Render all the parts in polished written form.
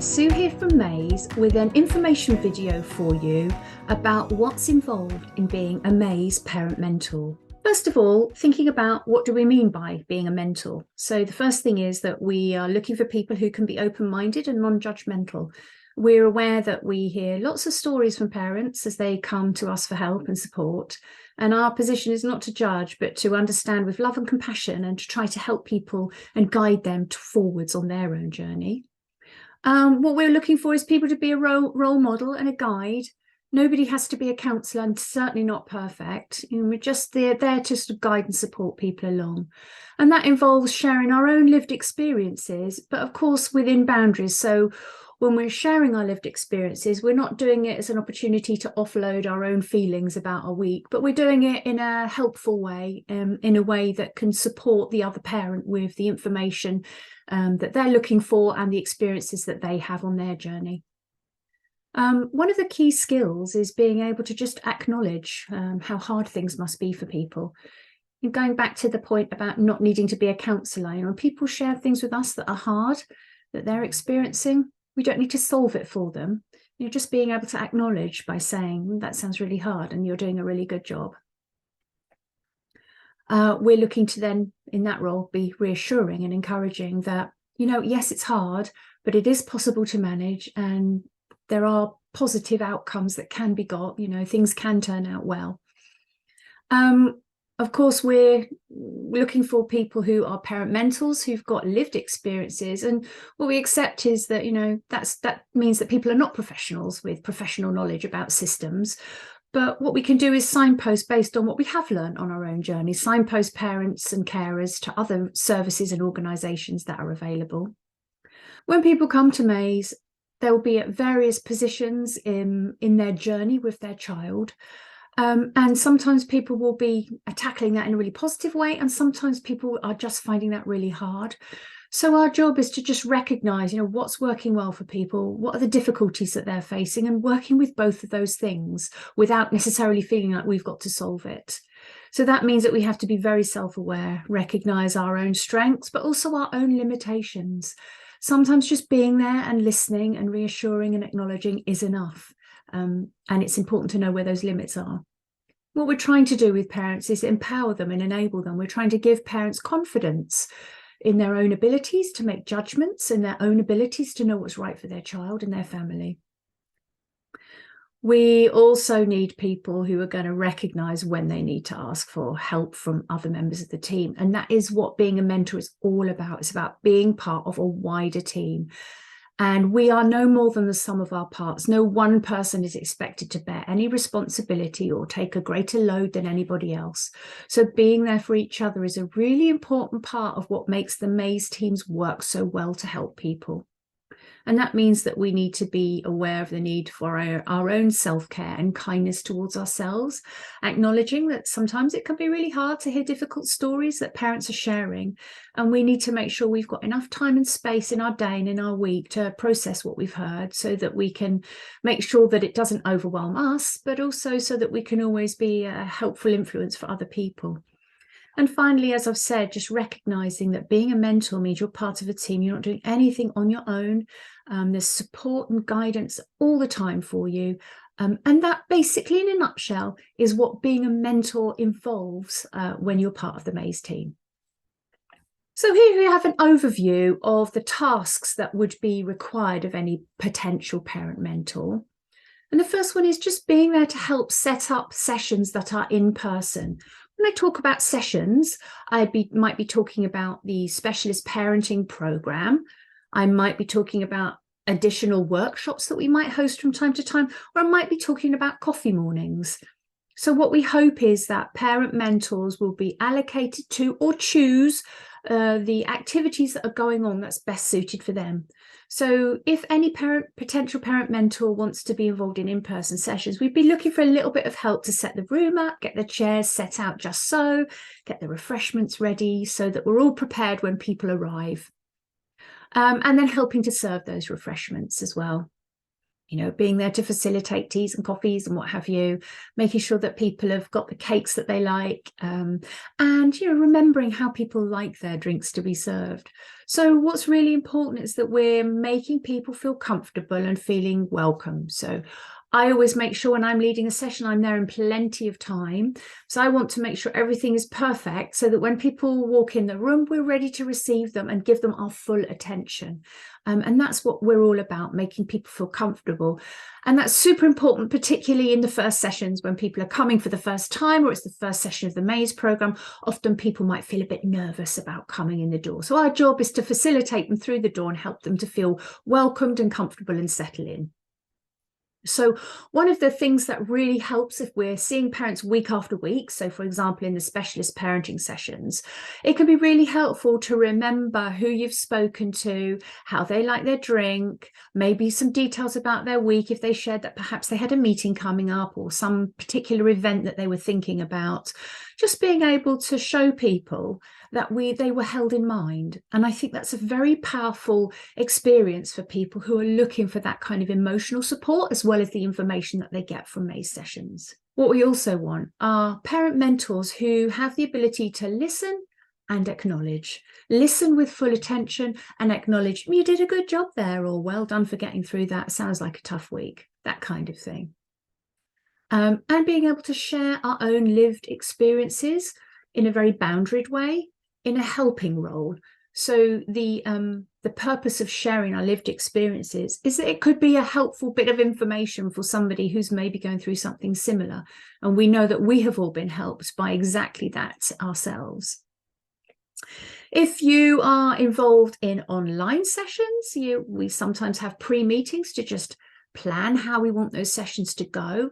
Sue here from Maze with an information video for you about what's involved in being a Maze parent mentor. First of all, thinking about what do we mean by being a mentor. So the first thing is that we are looking for people who can be open-minded and non-judgmental. We're aware that we hear lots of stories from parents as they come to us for help and support. And our position is not to judge, but to understand with love and compassion and to try to help people and guide them forwards on their own journey. What we're looking for is people to be a role model and a guide. Nobody has to be a counsellor, and certainly not perfect. We're just there to sort of guide and support people along. And that involves sharing our own lived experiences, but of course within boundaries. So when we're sharing our lived experiences, we're not doing it as an opportunity to offload our own feelings about our week, but we're doing it in a helpful way, in a way that can support the other parent with the information that they're looking for and the experiences that they have on their journey. One of the key skills is being able to just acknowledge how hard things must be for people. And going back to the point about not needing to be a counsellor, when people share things with us that are hard, that they're experiencing, we don't need to solve it for them. Just being able to acknowledge by saying, that sounds really hard and you're doing a really good job. We're looking to then, in that role, be reassuring and encouraging that, yes, it's hard, but it is possible to manage and there are positive outcomes that can be got, things can turn out well. Of course, we're looking for people who are parent mentors, who've got lived experiences. And what we accept is that, that means that people are not professionals with professional knowledge about systems. But what we can do is signpost based on what we have learned on our own journey, signpost parents and carers to other services and organisations that are available. When people come to Maze, they'll be at various positions in their journey with their child. And sometimes people will be tackling that in a really positive way, and sometimes people are just finding that really hard. So our job is to just recognise, what's working well for people, what are the difficulties that they're facing, and working with both of those things without necessarily feeling like we've got to solve it. So that means that we have to be very self-aware, recognise our own strengths, but also our own limitations. Sometimes just being there and listening and reassuring and acknowledging is enough. And it's important to know where those limits are. What we're trying to do with parents is empower them and enable them. We're trying to give parents confidence in their own abilities to make judgments and their own abilities to know what's right for their child and their family. We also need people who are going to recognise when they need to ask for help from other members of the team. And that is what being a mentor is all about. It's about being part of a wider team. And we are no more than the sum of our parts. No one person is expected to bear any responsibility or take a greater load than anybody else. So being there for each other is a really important part of what makes the Maze teams work so well to help people. And that means that we need to be aware of the need for our own self-care and kindness towards ourselves, acknowledging that sometimes it can be really hard to hear difficult stories that parents are sharing. And we need to make sure we've got enough time and space in our day and in our week to process what we've heard so that we can make sure that it doesn't overwhelm us, but also so that we can always be a helpful influence for other people. And finally, as I've said, just recognising that being a mentor means you're part of a team. You're not doing anything on your own. There's support and guidance all the time for you. And that basically, in a nutshell, is what being a mentor involves when you're part of the Maze team. So here we have an overview of the tasks that would be required of any potential parent mentor. And the first one is just being there to help set up sessions that are in person. When I talk about sessions, I might be talking about the specialist parenting program. I might be talking about additional workshops that we might host from time to time, or I might be talking about coffee mornings. So what we hope is that parent mentors will be allocated to or choose the activities that are going on that's best suited for them. So if any potential parent mentor wants to be involved in in-person sessions, we'd be looking for a little bit of help to set the room up, get the chairs set out just so, get the refreshments ready so that we're all prepared when people arrive. And then helping to serve those refreshments as well. being there to facilitate teas and coffees and what have you, making sure that people have got the cakes that they like, and remembering how people like their drinks to be served. So what's really important is that we're making people feel comfortable and feeling welcome. So I always make sure when I'm leading a session, I'm there in plenty of time. So I want to make sure everything is perfect so that when people walk in the room, we're ready to receive them and give them our full attention. And that's what we're all about, making people feel comfortable. And that's super important, particularly in the first sessions when people are coming for the first time, or it's the first session of the Maze program. Often people might feel a bit nervous about coming in the door. So our job is to facilitate them through the door and help them to feel welcomed and comfortable and settle in. So one of the things that really helps if we're seeing parents week after week, so for example, in the specialist parenting sessions, it can be really helpful to remember who you've spoken to, how they like their drink, maybe some details about their week if they shared that perhaps they had a meeting coming up or some particular event that they were thinking about. Just being able to show people that they were held in mind. And I think that's a very powerful experience for people who are looking for that kind of emotional support, as well as the information that they get from Maze sessions. What we also want are parent mentors who have the ability to listen and acknowledge. Listen with full attention and acknowledge, you did a good job there, or well done for getting through that. Sounds like a tough week, that kind of thing. And being able to share our own lived experiences in a very boundaried way, in a helping role. So the purpose of sharing our lived experiences is that it could be a helpful bit of information for somebody who's maybe going through something similar. And we know that we have all been helped by exactly that ourselves. If you are involved in online sessions, we sometimes have pre-meetings to just plan how we want those sessions to go.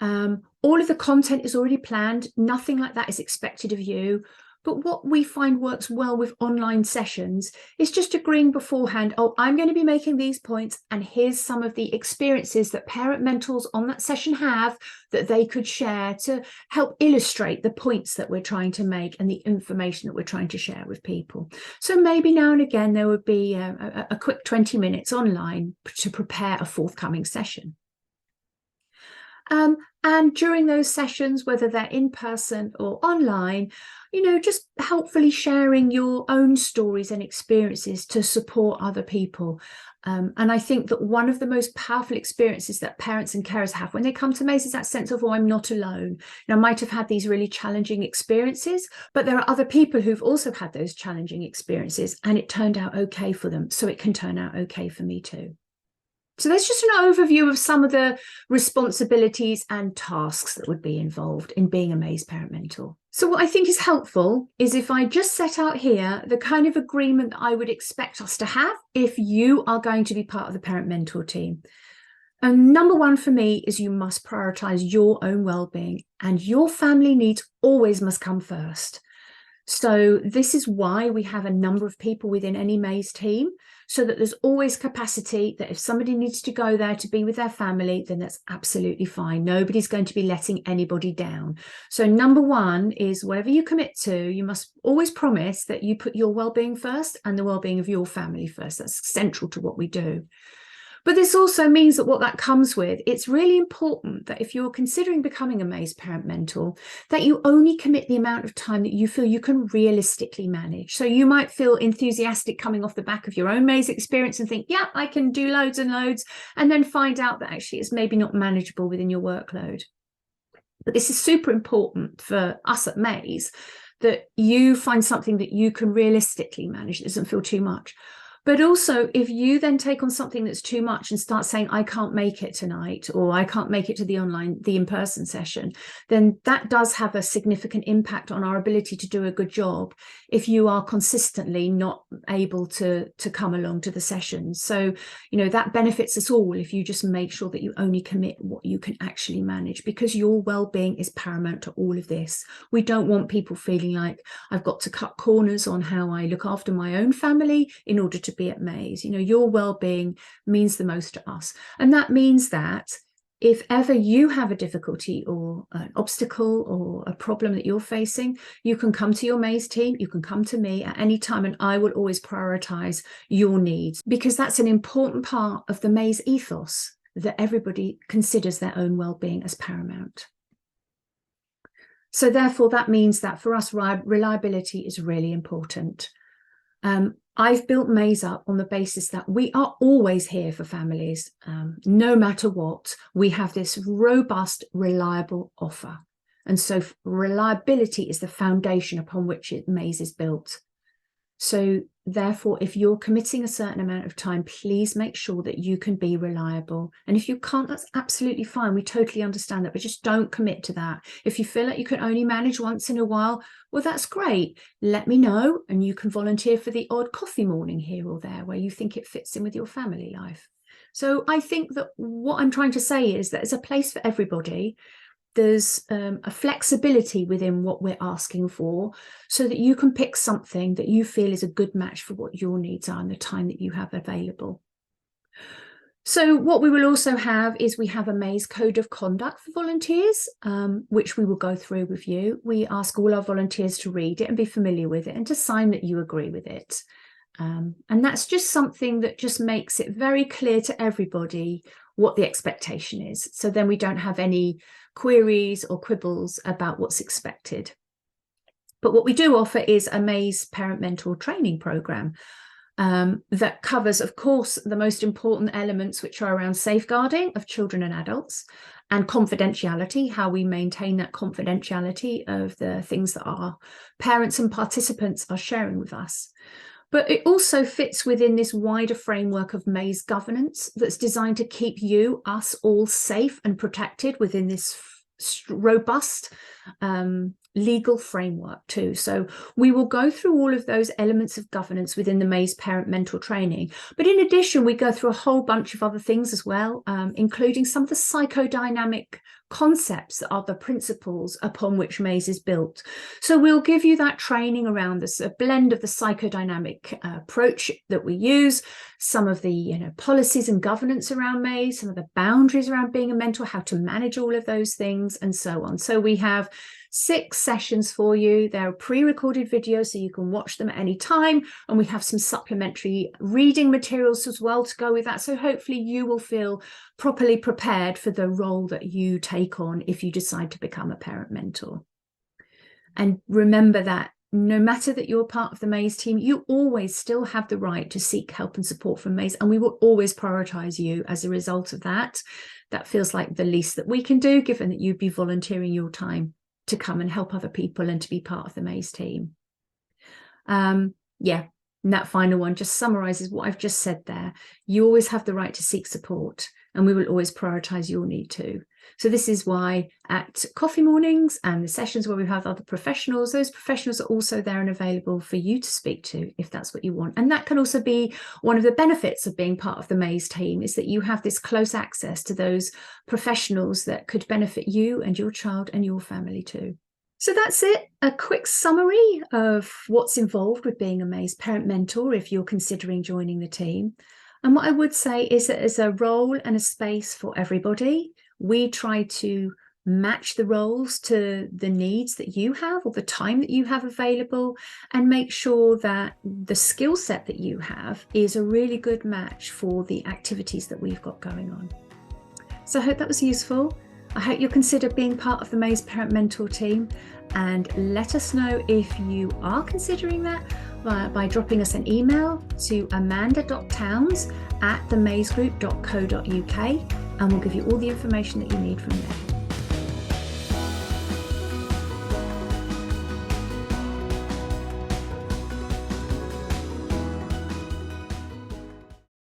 All of the content is already planned. Nothing like that is expected of you. But what we find works well with online sessions is just agreeing beforehand, oh, I'm going to be making these points, and here's some of the experiences that parent mentors on that session have that they could share to help illustrate the points that we're trying to make and the information that we're trying to share with people. So maybe now and again, there would be a quick 20 minutes online to prepare a forthcoming session. And during those sessions, whether they're in person or online, just helpfully sharing your own stories and experiences to support other people. And I think that one of the most powerful experiences that parents and carers have when they come to Maze is that sense of, oh, I'm not alone. I might have had these really challenging experiences, but there are other people who've also had those challenging experiences, and it turned out okay for them. So it can turn out okay for me too. So that's just an overview of some of the responsibilities and tasks that would be involved in being a Maze parent mentor. So what I think is helpful is if I just set out here the kind of agreement that I would expect us to have if you are going to be part of the parent mentor team. And number one for me is you must prioritize your own well-being, and your family needs always must come first. So this is why we have a number of people within any Maze team, so that there's always capacity that if somebody needs to go there to be with their family, then that's absolutely fine. Nobody's going to be letting anybody down. So number one is whatever you commit to, you must always promise that you put your well-being first and the well-being of your family first. That's central to what we do. But this also means that what that comes with, it's really important that if you're considering becoming a Maze parent mentor, that you only commit the amount of time that you feel you can realistically manage. So you might feel enthusiastic coming off the back of your own Maze experience and think, yeah, I can do loads and loads, and then find out that actually it's maybe not manageable within your workload. But this is super important for us at Maze, that you find something that you can realistically manage, that doesn't feel too much. But also, if you then take on something that's too much and start saying, I can't make it tonight, or I can't make it to the in-person session, then that does have a significant impact on our ability to do a good job if you are consistently not able to come along to the sessions. So, that benefits us all if you just make sure that you only commit what you can actually manage, because your well-being is paramount to all of this. We don't want people feeling like I've got to cut corners on how I look after my own family in order to be at Maze. Your well-being means the most to us, and that means that if ever you have a difficulty or an obstacle or a problem that you're facing, you can come to your Maze team, you can come to me at any time, and I will always prioritize your needs, because that's an important part of the Maze ethos. that everybody considers their own well-being as paramount. So therefore, that means that for us, reliability is really important. I've built Maze up on the basis that we are always here for families. No matter what, we have this robust, reliable offer. And so reliability is the foundation upon which Maze is built. So therefore, if you're committing a certain amount of time, please make sure that you can be reliable. And if you can't, that's absolutely fine. We totally understand that, but just don't commit to that. If you feel like you can only manage once in a while, well, that's great. Let me know, and you can volunteer for the odd coffee morning here or there where you think it fits in with your family life. So I think that what I'm trying to say is that there's a place for everybody. There's a flexibility within what we're asking for so that you can pick something that you feel is a good match for what your needs are and the time that you have available. So what we will also have is we have a Maze Code of Conduct for volunteers, which we will go through with you. We ask all our volunteers to read it and be familiar with it and to sign that you agree with it. And that's just something that just makes it very clear to everybody what the expectation is. So then we don't have any queries or quibbles about what's expected. But what we do offer is a Maze Parent Mentor training program that covers, of course, the most important elements, which are around safeguarding of children and adults and confidentiality, how we maintain that confidentiality of the things that our parents and participants are sharing with us. But it also fits within this wider framework of Maze governance that's designed to keep you, us all safe and protected within this robust legal framework too. So we will go through all of those elements of governance within the Maze Parent Mentor training. But in addition, we go through a whole bunch of other things as well, including some of the psychodynamic concepts that are the principles upon which Maze is built. So we'll give you that training around this, a blend of the psychodynamic approach that we use, some of the policies and governance around Maze, some of the boundaries around being a mentor, how to manage all of those things, and so on. So we have 6 sessions for you. They're pre-recorded videos, so you can watch them at any time. And we have some supplementary reading materials as well to go with that. So hopefully you will feel properly prepared for the role that you take on if you decide to become a parent mentor. And remember that no matter that you're part of the Maze team, you always still have the right to seek help and support from Maze, and we will always prioritise you as a result of that. That feels like the least that we can do, given that you'd be volunteering your time to come and help other people and to be part of the Maze team. Yeah, and that final one just summarises what I've just said there. You always have the right to seek support, and we will always prioritise your need too. So this is why at coffee mornings and the sessions where we have other professionals, those professionals are also there and available for you to speak to if that's what you want. And that can also be one of the benefits of being part of the Maze team, is that you have this close access to those professionals that could benefit you and your child and your family too. So that's it, a quick summary of what's involved with being a Maze Parent Mentor if you're considering joining the team. And what I would say is that there's a role and a space for everybody. We try to match the roles to the needs that you have or the time that you have available, and make sure that the skill set that you have is a really good match for the activities that we've got going on. So I hope that was useful. I hope you'll consider being part of the Maze Parent Mentor team, and let us know if you are considering that by dropping us an email to amanda.towns@themazegroup.co.uk, and we'll give you all the information that you need from there.